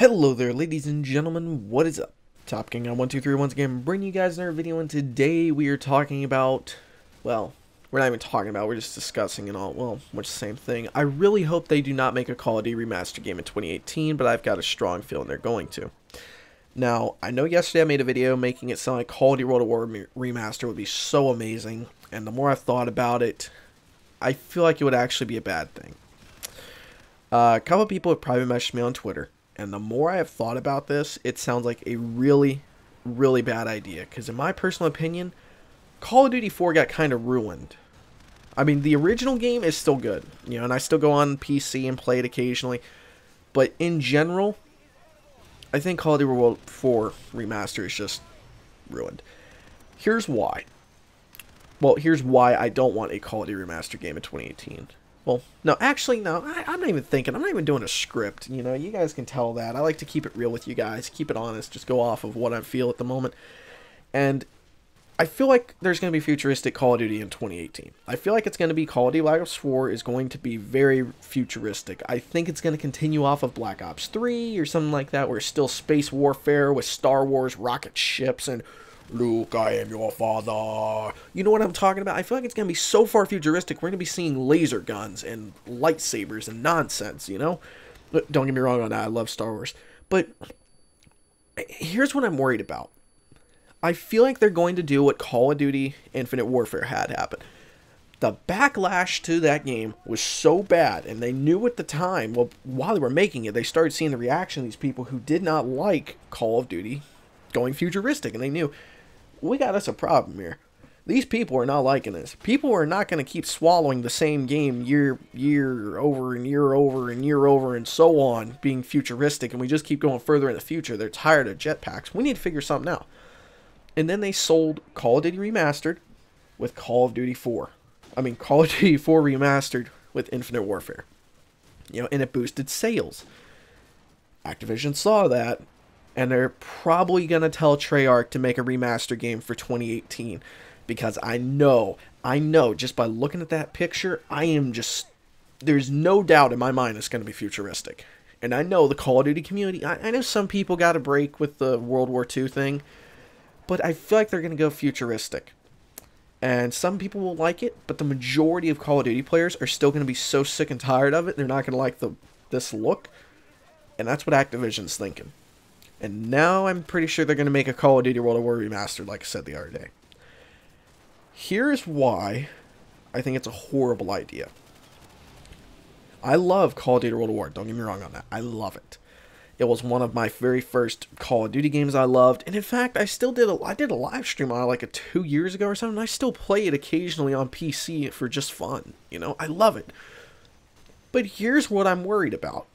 Hello there, ladies and gentlemen, what is up? Top King on 123 once again, bringing you guys another video, and today we are talking about, well, we're not even talking about, we're just discussing and all, well, much the same thing. I really hope they do not make a Call of Duty Remastered game in 2018, but I've got a strong feeling they're going to. Now, I know yesterday I made a video making it sound like Call of Duty World War Remaster would be so amazing, and the more I've thought about it, I feel like it would actually be a bad thing. A couple of people have probably messaged me on Twitter. And the more I have thought about this, it sounds like a really, really bad idea. Because in my personal opinion, Call of Duty 4 got kind of ruined. I mean, the original game is still good. You know, and I still go on PC and play it occasionally. But in general, I think Call of Duty World 4 Remaster is just ruined. Here's why. Well, here's why I don't want a Call of Duty Remaster game in 2018. Well, no, actually, no, I'm not even thinking. I'm not even doing a script, you know. You guys can tell that. I like to keep it real with you guys, keep it honest, just go off of what I feel at the moment. And I feel like there's going to be futuristic Call of Duty in 2018. I feel like it's going to be Call of Duty Black Ops 4 is going to be very futuristic. I think it's going to continue off of Black Ops 3 or something like that, where it's still space warfare with Star Wars rocket ships and Luke, I am your father. You know what I'm talking about? I feel like it's going to be so far futuristic, we're going to be seeing laser guns and lightsabers and nonsense, you know? But don't get me wrong on that, I love Star Wars. But here's what I'm worried about. I feel like they're going to do what Call of Duty Infinite Warfare had happen. The backlash to that game was so bad, and they knew at the time, well, while they were making it, they started seeing the reaction of these people who did not like Call of Duty going futuristic, and they knew, we got us a problem here. These people are not liking this. People are not going to keep swallowing the same game year over and year over and year over and so on, being futuristic, and we just keep going further in the future. They're tired of jetpacks. We need to figure something out. And then they sold Call of Duty Remastered with Call of Duty 4. Call of Duty 4 Remastered with Infinite Warfare. You know, and it boosted sales. Activision saw that, and they're probably going to tell Treyarch to make a remaster game for 2018. Because I know, just by looking at that picture, there's no doubt in my mind it's going to be futuristic. And I know the Call of Duty community, I know some people got a break with the World War II thing, but I feel like they're going to go futuristic. And some people will like it, but the majority of Call of Duty players are still going to be so sick and tired of it, they're not going to like this look. And that's what Activision's thinking. And now I'm pretty sure they're going to make a Call of Duty World War Remastered, like I said the other day. Here's why I think it's a horrible idea. I love Call of Duty World War, don't get me wrong on that. I love it. It was one of my very first Call of Duty games I loved. And in fact, I did a live stream on it like 2 years ago or something. I still play it occasionally on PC for just fun. You know, I love it. But here's what I'm worried about.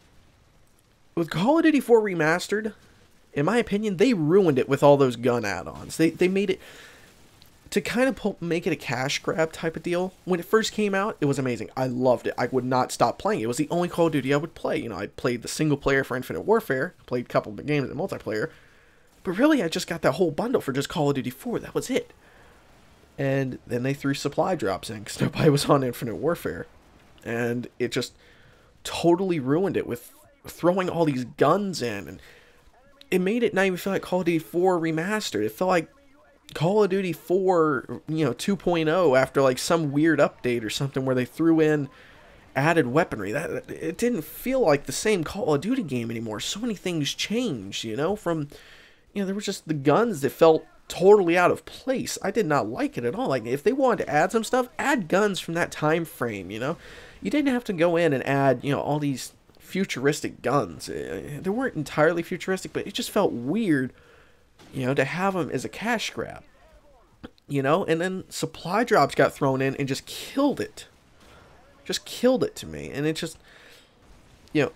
With Call of Duty 4 Remastered, in my opinion, they ruined it with all those gun add-ons. They made it to kind of make it a cash grab type of deal. When it first came out, it was amazing. I loved it. I would not stop playing it. It was the only Call of Duty I would play. You know, I played the single player for Infinite Warfare, played a couple of games in multiplayer, but really I just got that whole bundle for just Call of Duty 4. That was it. And then they threw supply drops in because nobody was on Infinite Warfare. And it just totally ruined it with throwing all these guns in, and it made it not even feel like Call of Duty 4 Remastered. It felt like Call of Duty 4, 2.0 after like some weird update or something where they threw in added weaponry. It didn't feel like the same Call of Duty game anymore. So many things changed, there were just the guns that felt totally out of place. I did not like it at all. Like, if they wanted to add some stuff, add guns from that time frame, You didn't have to go in and add, all these futuristic guns. They weren't entirely futuristic, but it just felt weird, to have them as a cash grab, and then supply drops got thrown in and just killed it to me. And it just, I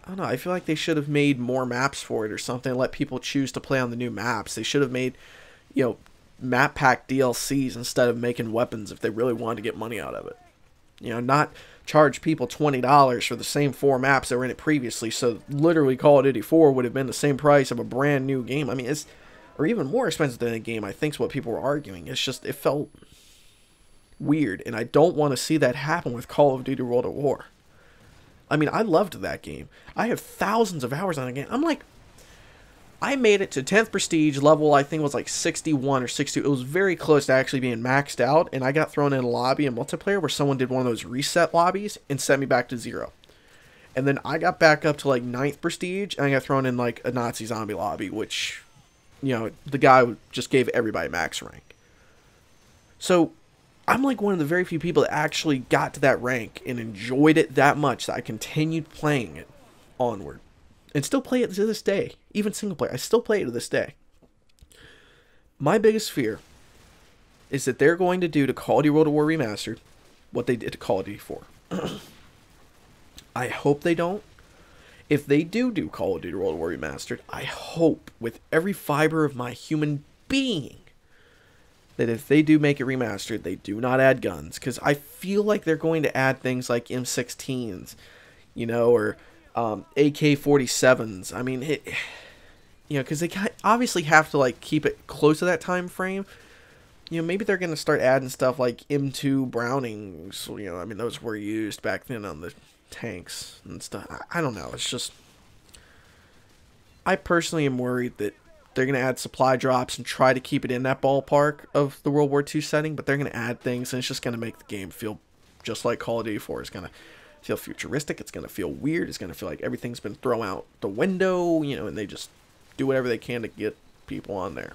don't know, I feel like they should have made more maps for it or something, let people choose to play on the new maps. They should have made, map pack DLCs instead of making weapons if they really wanted to get money out of it. Not charge people $20 for the same 4 maps that were in it previously, so literally Call of Duty 4 would have been the same price of a brand new game. Or even more expensive than a game, I think is what people were arguing. It's just, it felt weird, and I don't want to see that happen with Call of Duty World at War. I mean, I loved that game. I have thousands of hours on a game. I'm like, I made it to 10th prestige level, I think it was like 61 or 62. It was very close to actually being maxed out, and I got thrown in a lobby in multiplayer where someone did one of those reset lobbies and sent me back to 0. And then I got back up to like 9th prestige, and I got thrown in like a Nazi zombie lobby, which, you know, the guy just gave everybody max rank. So I'm like one of the very few people that actually got to that rank and enjoyed it that much that I continued playing it onward. And still play it to this day. Even single player. I still play it to this day. My biggest fear is that they're going to do to Call of Duty World War Remastered what they did to Call of Duty 4. I hope they don't. If they do Call of Duty World War Remastered, I hope with every fiber of my human being that if they do make it remastered, they do not add guns. Because I feel like they're going to add things like M16s, you know, or AK-47s. I mean, you know, because they obviously have to like keep it close to that time frame. You know, maybe they're going to start adding stuff like M2 Brownings. You know, I mean, those were used back then on the tanks and stuff. I don't know. It's just, I personally am worried that they're going to add supply drops and try to keep it in that ballpark of the World War II setting, but they're going to add things, and it's just going to make the game feel just like Call of Duty 4. It's going to feel futuristic. It's going to feel weird. It's going to feel like everything's been thrown out the window, you know, and they just do whatever they can to get people on there.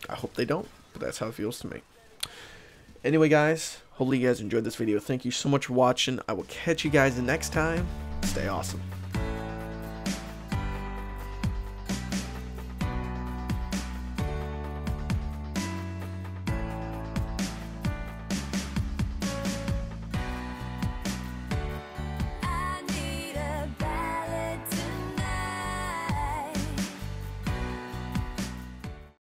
I hope they don't, but that's how it feels to me. Anyway, guys, hopefully you guys enjoyed this video. Thank you so much for watching. I will catch you guys the next time. Stay awesome.